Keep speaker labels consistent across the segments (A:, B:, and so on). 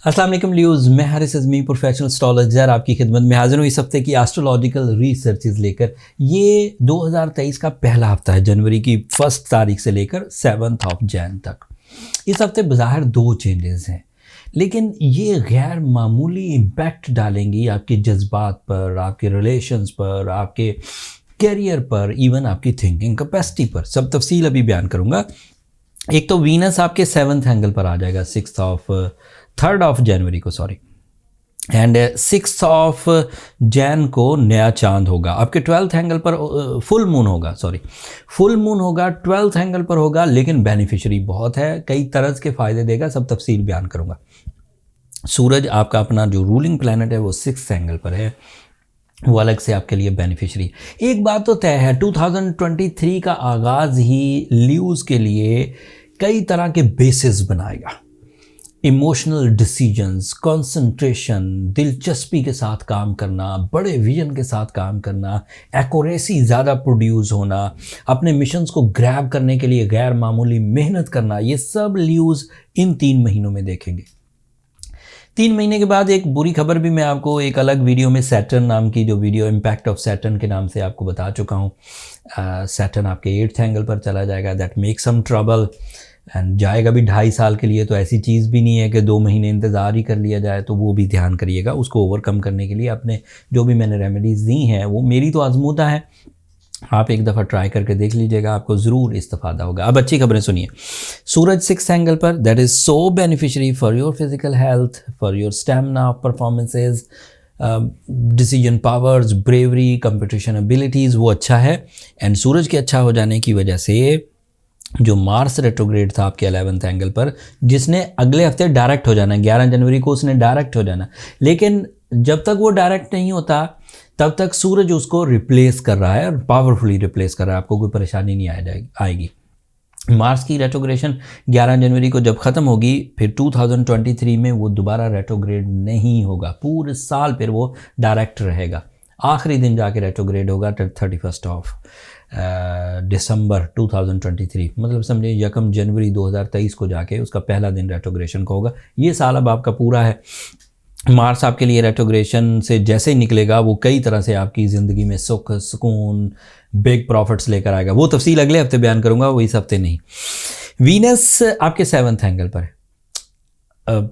A: अस्सलाम वालेकुम ल्यूज़, मैं हारिस अज़मी प्रोफेशनल एस्ट्रोलॉजर आपकी खिदमत में हाजिर हूँ इस हफ्ते की एस्ट्रोलॉजिकल रिसर्चेज लेकर। ये 2023 का पहला हफ्ता है, जनवरी की 1 तारीख से लेकर 7 जैन तक। इस हफ्ते बज़ाहिर 2 चेंजेस हैं, लेकिन ये गैर मामूली इम्पैक्ट डालेंगी आपके जज्बात पर, आपके रिलेशंस पर, आपके करियर पर, इवन आपकी थिंकिंग कैपेसिटी पर। सब तफसील अभी बयान करूँगा। एक तो वीनस आपके 7th एंगल पर आ जाएगा 3rd जनवरी को, एंड 6 जैन को नया चांद होगा। आपके 12th एंगल पर फुल मून होगा, फुल मून होगा, 12th एंगल पर होगा, लेकिन बेनिफिशरी बहुत है, कई तरह के फ़ायदे देगा। सब तफसील बयान करूँगा। सूरज आपका अपना जो रूलिंग प्लैनेट है वो 6th एंगल पर है, वो अलग से आपके लिए बेनिफिशरी। एक बात तो तय है, 2023 का आगाज़ ही ल्यूज़ के लिए कई तरह के बेसिस बनाएगा। इमोशनल डिसीजंस, कंसंट्रेशन, दिलचस्पी के साथ काम करना, बड़े विजन के साथ काम करना, एक्यूरेसी ज़्यादा प्रोड्यूस होना, अपने मिशंस को ग्रैब करने के लिए गैर मामूली मेहनत करना, ये सब ल्यूज़ इन 3 महीनों में देखेंगे। 3 महीने के बाद एक बुरी खबर भी मैं आपको एक अलग वीडियो में सैटर्न नाम की जो वीडियो इम्पैक्ट ऑफ सैटर्न के नाम से आपको बता चुका हूँ। सैटर्न आपके 8th एंगल पर चला जाएगा, that make some trouble, and जाएगा भी 2.5 साल के लिए। तो ऐसी चीज़ भी नहीं है कि 2 महीने इंतज़ार ही कर लिया जाए, तो वो भी ध्यान करिएगा। उसको ओवरकम करने के लिए अपने जो भी मैंने रेमेडीज़ दी हैं वो मेरी तो आजमूदा है, आप एक दफ़ा ट्राई करके देख लीजिएगा, आपको ज़रूर इस्तेफादा होगा। अब अच्छी खबरें सुनिए। सूरज 6th एंगल पर, that is so beneficiary for your physical health, for your stamina, performances, decision powers, bravery, competition abilities, वो अच्छा है। एंड सूरज के अच्छा हो जाने की वजह से जो मार्स रेट्रोग्रेड था आपके 11th एंगल पर, जिसने अगले हफ्ते डायरेक्ट हो जाना है, 11 जनवरी को उसने डायरेक्ट हो जाना, लेकिन जब तक वो डायरेक्ट नहीं होता तब तक सूरज उसको रिप्लेस कर रहा है और पावरफुली रिप्लेस कर रहा है। आपको कोई परेशानी नहीं आएगी। मार्स की रेट्रोग्रेशन 11 जनवरी को जब ख़त्म होगी, फिर 2023 में वो दोबारा रेट्रोग्रेड नहीं होगा, पूरे साल फिर वो डायरेक्ट रहेगा। आखिरी दिन जाके रेट्रोग्रेड होगा 31 दिसंबर 2023, मतलब समझे 1 जनवरी 2023 को जाके उसका पहला दिन रेट्रोग्रेशन का होगा। ये साल अब आपका पूरा है। मार्स आपके लिए रेट्रोग्रेशन से जैसे ही निकलेगा वो कई तरह से आपकी ज़िंदगी में सुख, सुकून, बिग प्रॉफिट्स लेकर आएगा। वो तफसील अगले हफ्ते बयान करूँगा, वो इस हफ्ते नहीं। वीनस आपके 7th एंगल पर है,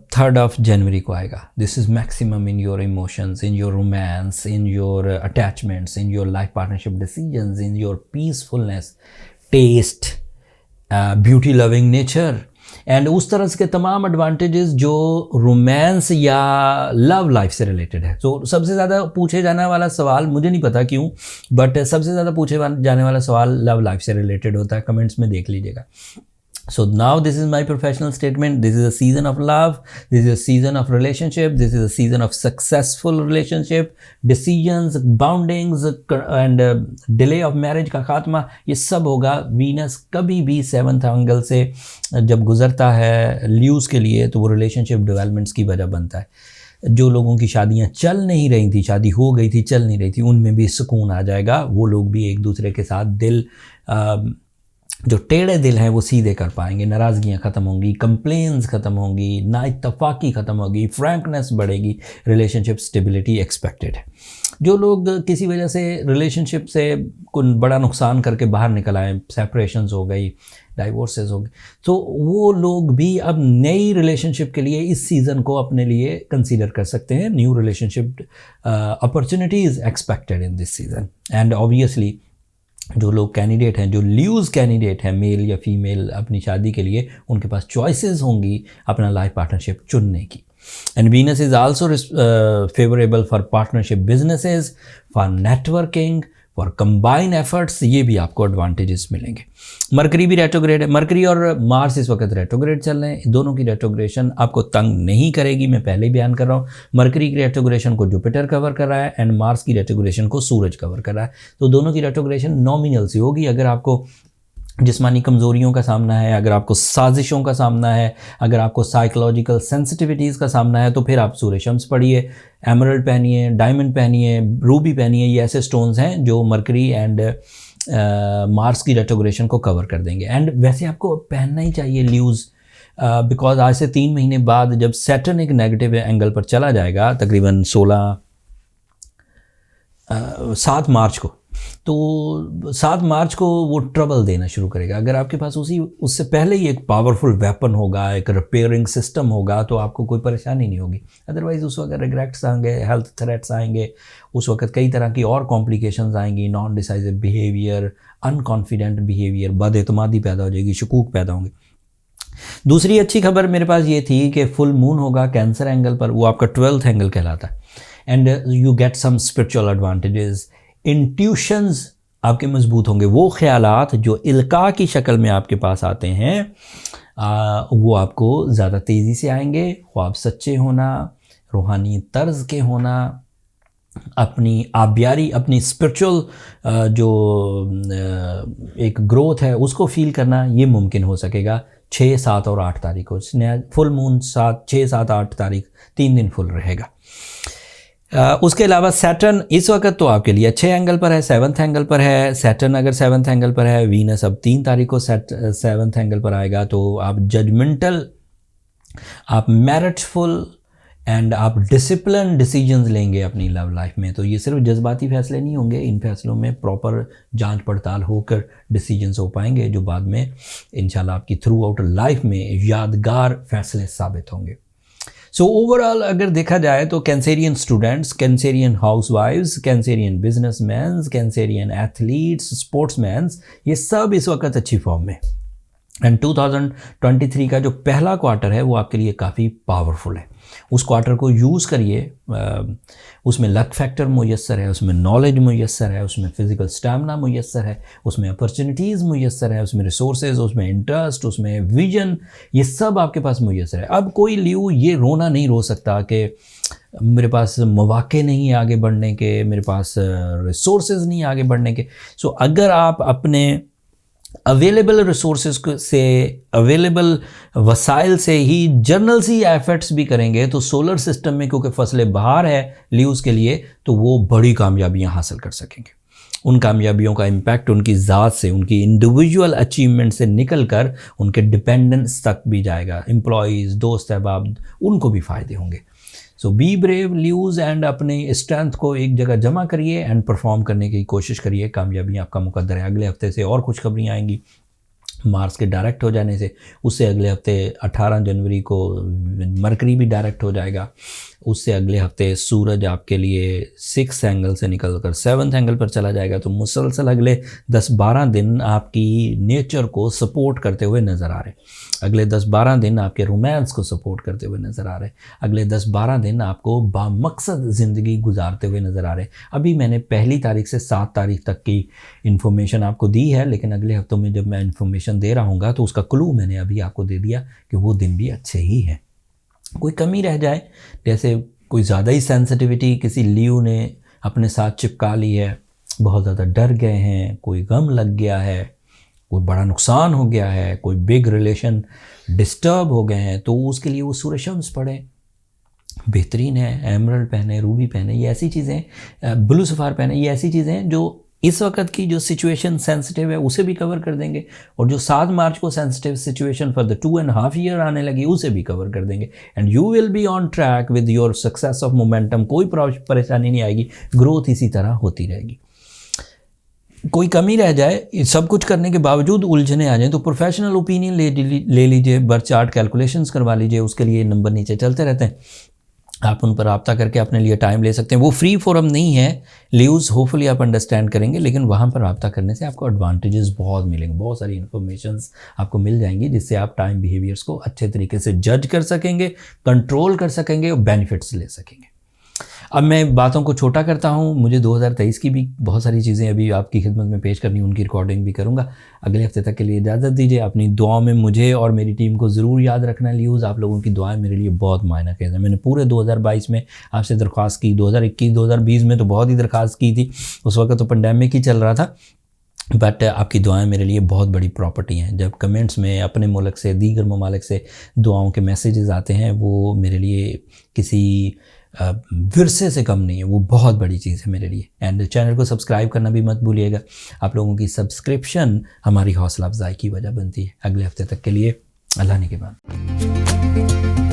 A: 3rd जनवरी को आएगा। This is maximum in your emotions, in your romance, in your attachments, in your life partnership decisions, in your peacefulness, taste, beauty loving nature, and उस तरह के तमाम एडवांटेजेस जो रोमांस या लव लाइफ से रिलेटेड है। तो सबसे ज़्यादा पूछे जाने वाला सवाल, मुझे नहीं पता क्यों, बट सबसे ज़्यादा पूछे जाने वाला सवाल लव लाइफ से रिलेटेड होता है। कमेंट्स में देख लीजिएगा। So now this is my professional statement. This is a season of love. This is a season of relationship. This is a season of successful relationship, decisions, boundings, and delay of marriage का खात्मा, ये सब होगा। Venus कभी भी 7th angle से जब गुजरता है ल्यूज़ के लिए, तो वो रिलेशनशिप डेवलपमेंट्स की वजह बनता है। जो लोगों की शादियां चल नहीं रही थी, शादी हो गई थी, चल नहीं रही थी, उनमें भी सुकून आ जाएगा। वो लोग भी एक दूसरे के साथ दिल, जो टेढ़े दिल हैं वो सीधे कर पाएंगे, नाराज़गियाँ ख़त्म होंगी, कंप्लेंट्स ख़त्म होंगी, नाइत्तफ़ाक़ी ख़त्म होगी, फ्रैंकनेस बढ़ेगी, रिलेशनशिप स्टेबिलिटी एक्सपेक्टेड है। जो लोग किसी वजह से रिलेशनशिप से कोई बड़ा नुकसान करके बाहर निकल आए, सेपरेशंस हो गई, डाइवोर्सेस हो गए, तो वो लोग भी अब नई रिलेशनशिप के लिए इस सीज़न को अपने लिए कंसीडर कर सकते हैं। New relationship opportunities expected in this season. And obviously जो लोग कैंडिडेट हैं, जो ल्यूज़ कैंडिडेट हैं, मेल या फीमेल, अपनी शादी के लिए उनके पास चॉइसेस होंगी अपना लाइफ पार्टनरशिप चुनने की। And Venus is also favourable for partnership businesses, for networking, for combine efforts, ये भी आपको एडवांटेजेस मिलेंगे। मरकरी भी रेट्रोग्रेड है, मरकरी और मार्स इस वक्त रेट्रोग्रेड चल रहे हैं। दोनों की रेट्रोग्रेशन आपको तंग नहीं करेगी, मैं पहले ही बयान कर रहा हूँ। मरकरी की रेट्रोग्रेशन को जुपिटर कवर कर रहा है एंड मार्स की रेट्रोग्रेशन को सूरज कवर कर रहा है। तो दोनों की रेट्रोग्रेशन नॉमिनल सी होगी। अगर आपको जिस्मानी कमज़ोरियों का सामना है, अगर आपको साजिशों का सामना है, अगर आपको साइकोलॉजिकल सेंसिटिविटीज़ का सामना है, तो फिर आप सूर्य शम्स पढ़िए, एमरल्ड पहनिए, डायमंड पहनिए, रूबी पहनिए। ये ऐसे स्टोन्स हैं जो मरकरी एंड मार्स की रेट्रोग्रेशन को कवर कर देंगे। एंड वैसे आपको पहनना ही चाहिए ल्यूज़, बिकॉज आज से 3 महीने बाद जब सैटर्न एक नेगेटिव एंगल पर चला जाएगा तकरीबन 7 मार्च को, तो 7 मार्च को वो ट्रबल देना शुरू करेगा। अगर आपके पास उससे पहले ही एक पावरफुल वेपन होगा, एक रिपेयरिंग सिस्टम होगा, तो आपको कोई परेशानी नहीं होगी। अदरवाइज़ उस वक्त रिग्रेट्स आएंगे, हेल्थ थ्रेट्स आएंगे, उस वक्त कई तरह की और कॉम्प्लिकेशंस आएंगी, non decisive behaviour, unconfident behaviour, बदएतमादी पैदा हो जाएगी, शकूक पैदा होंगे। दूसरी अच्छी खबर मेरे पास ये थी कि फुल मून होगा कैंसर एंगल पर, वो आपका 12th एंगल कहलाता है, and you get some spiritual advantages, intuitions आपके मजबूत होंगे। वो ख्यालात जो इल्का की शक्ल में आपके पास आते हैं वो आपको ज़्यादा तेज़ी से आएंगे। ख्वाब सच्चे होना, रूहानी तर्ज के होना, अपनी आबियारी, अपनी स्पिरिचुअल जो एक ग्रोथ है उसको फील करना, ये मुमकिन हो सकेगा 6, 7 और 8 तारीख को। फुल मून 6, 7, 8 तारीख 3 दिन फुल रहेगा। उसके अलावा सैटर्न इस वक्त तो आपके लिए अच्छे एंगल पर है, 7th एंगल पर है। सैटर्न अगर 7th एंगल पर है, वीनस अब 3 तारीख को 7th एंगल पर आएगा, तो आप जजमेंटल, आप मेरिटफुल एंड आप डिसिप्लिन डिसीजंस लेंगे अपनी लव लाइफ में। तो ये सिर्फ जज्बाती फैसले नहीं होंगे, इन फैसलों में प्रॉपर जांच पड़ताल होकर डिसीजंस हो पाएंगे, जो बाद में इंशाल्लाह आपकी थ्रू आउट लाइफ में यादगार फैसले साबित होंगे। सो ओवरऑल अगर देखा जाए तो कैंसेरियन स्टूडेंट्स, कैंसेरियन हाउसवाइफ्स, Caesarean businessman, Caesarean athletes, sportsmans, ये सब इस वक्त अच्छी फॉर्म में। एंड 2023 का जो पहला क्वार्टर है वो आपके लिए काफ़ी पावरफुल है। उस क्वार्टर को यूज़ करिए, उसमें लक फैक्टर मुयस्सर है, उसमें नॉलेज मुयस्सर है, उसमें फ़िज़िकल स्टैमिना मुयस्सर है, उसमें अपॉर्चुनिटीज़ मुयस्सर है, उसमें रिसोर्सेज, उसमें इंटरेस्ट, उसमें विजन, ये सब आपके पास मुयस्सर है। अब कोई लियो ये रोना नहीं रो सकता कि मेरे पास मौके नहीं है आगे बढ़ने के, मेरे पास रिसोर्सेज नहीं आगे बढ़ने के। सो अगर आप अपने अवेलेबल रिसोर्सेज से, अवेलेबल वसाइल से ही जर्नल सी एफर्ट्स भी करेंगे, तो सोलर सिस्टम में क्योंकि फसलें बाहर है ल्यूज़ के लिए, तो वो बड़ी कामयाबियां हासिल कर सकेंगे। उन कामयाबियों का इम्पैक्ट उनकी ज़ात से, उनकी इंडिविजुअल अचीवमेंट से निकल कर उनके डिपेंडेंट्स तक भी जाएगा। एम्प्लॉयज़, दोस्त अहबाब, उनको भी फ़ायदे होंगे। सो बी ब्रेव ल्यूज़ एंड अपने स्ट्रेंथ को एक जगह जमा करिए एंड परफॉर्म करने की कोशिश करिए। कामयाबी आपका मुकद्दर है। अगले हफ्ते से और खुशखबरियाँ आएंगी मार्स के डायरेक्ट हो जाने से। उससे अगले हफ्ते 18 जनवरी को मरकरी भी डायरेक्ट हो जाएगा। उससे अगले हफ्ते सूरज आपके लिए 6 एंगल से निकलकर 7th एंगल पर चला जाएगा। तो मुसलसल अगले 10-12 दिन आपकी नेचर को सपोर्ट करते हुए नज़र आ रहे हैं। अगले 10-12 दिन आपके रोमांस को सपोर्ट करते हुए नज़र आ रहे हैं। अगले 10-12 दिन आपको बामकसद ज़िंदगी गुजारते हुए नज़र आ रहे हैं। अभी मैंने 1 तारीख से 7 तारीख तक की इन्फॉर्मेशन आपको दी है, लेकिन अगले हफ्तों में जब मैं इन्फॉर्मेशन दे रहा हूँगा तो उसका क्लू मैंने अभी आपको दे दिया कि वो दिन भी अच्छे ही हैं। कोई कमी रह जाए, जैसे कोई ज़्यादा ही सेंसिटिविटी किसी लियो ने अपने साथ चिपका ली है, बहुत ज़्यादा डर गए हैं, कोई गम लग गया है, कोई बड़ा नुकसान हो गया है, कोई बिग रिलेशन डिस्टर्ब हो गए हैं, तो उसके लिए वो सूरह शम्स पढ़ें, बेहतरीन है। एमरल्ड पहने, रूबी पहने, ये ऐसी चीज़ें, ब्लू सफ़ार पहने, ये ऐसी चीज़ें हैं जो इस वक्त की जो सिचुएशन सेंसिटिव है उसे भी कवर कर देंगे, और जो 7 मार्च को sensitive situation for the 2.5 year आने लगी उसे भी कवर कर देंगे। And you will be on track with your success of momentum. कोई परेशानी नहीं आएगी, ग्रोथ इसी तरह होती रहेगी। कोई कमी रह जाए, सब कुछ करने के बावजूद उलझने आ जाए, तो प्रोफेशनल ओपिनियन ले लीजिए, बर्थ चार्ट कैलकुलेशंस करवा लीजिए। उसके लिए नंबर नीचे चलते रहते हैं, आप उन पर रब्ता करके अपने लिए टाइम ले सकते हैं। वो फ्री फोरम नहीं है ल्यूज़, होपफुली आप अंडरस्टैंड करेंगे, लेकिन वहाँ पर रब्ता करने से आपको एडवांटेजेस बहुत मिलेंगे, बहुत सारी इन्फॉर्मेशंस आपको मिल जाएंगी, जिससे आप टाइम बिहेवियर्स को अच्छे तरीके से जज कर सकेंगे, कंट्रोल कर सकेंगे और बेनिफिट्स ले सकेंगे। अब मैं बातों को छोटा करता हूँ, मुझे 2023 की भी बहुत सारी चीज़ें अभी आपकी खिदमत में पेश करनी, उनकी रिकॉर्डिंग भी करूँगा। अगले हफ्ते तक के लिए इजाज़त दीजिए। अपनी दुआओं में मुझे और मेरी टीम को ज़रूर याद रखना ल्यूज़। आप लोगों की दुआएं मेरे लिए बहुत मायना करती हैं। मैंने पूरे 2022 में आपसे दरख्वास्त की, 2021-2020 में तो बहुत ही दरख्वास्त की थी, उस वक्त तो पेंडेमिक ही चल रहा था, बट आपकी दुआएं मेरे लिए बहुत बड़ी प्रॉपर्टी हैं। जब कमेंट्स में अपने मुल्क से, दीगर ममालिक से दुआओं के मैसेजेस आते हैं, वो मेरे लिए किसी विरसे से कम नहीं है, वो बहुत बड़ी चीज़ है मेरे लिए। एंड चैनल को सब्सक्राइब करना भी मत भूलिएगा। आप लोगों की सब्सक्रिप्शन हमारी हौसला अफजाई की वजह बनती है। अगले हफ्ते तक के लिए अल्लाह ने के बाद।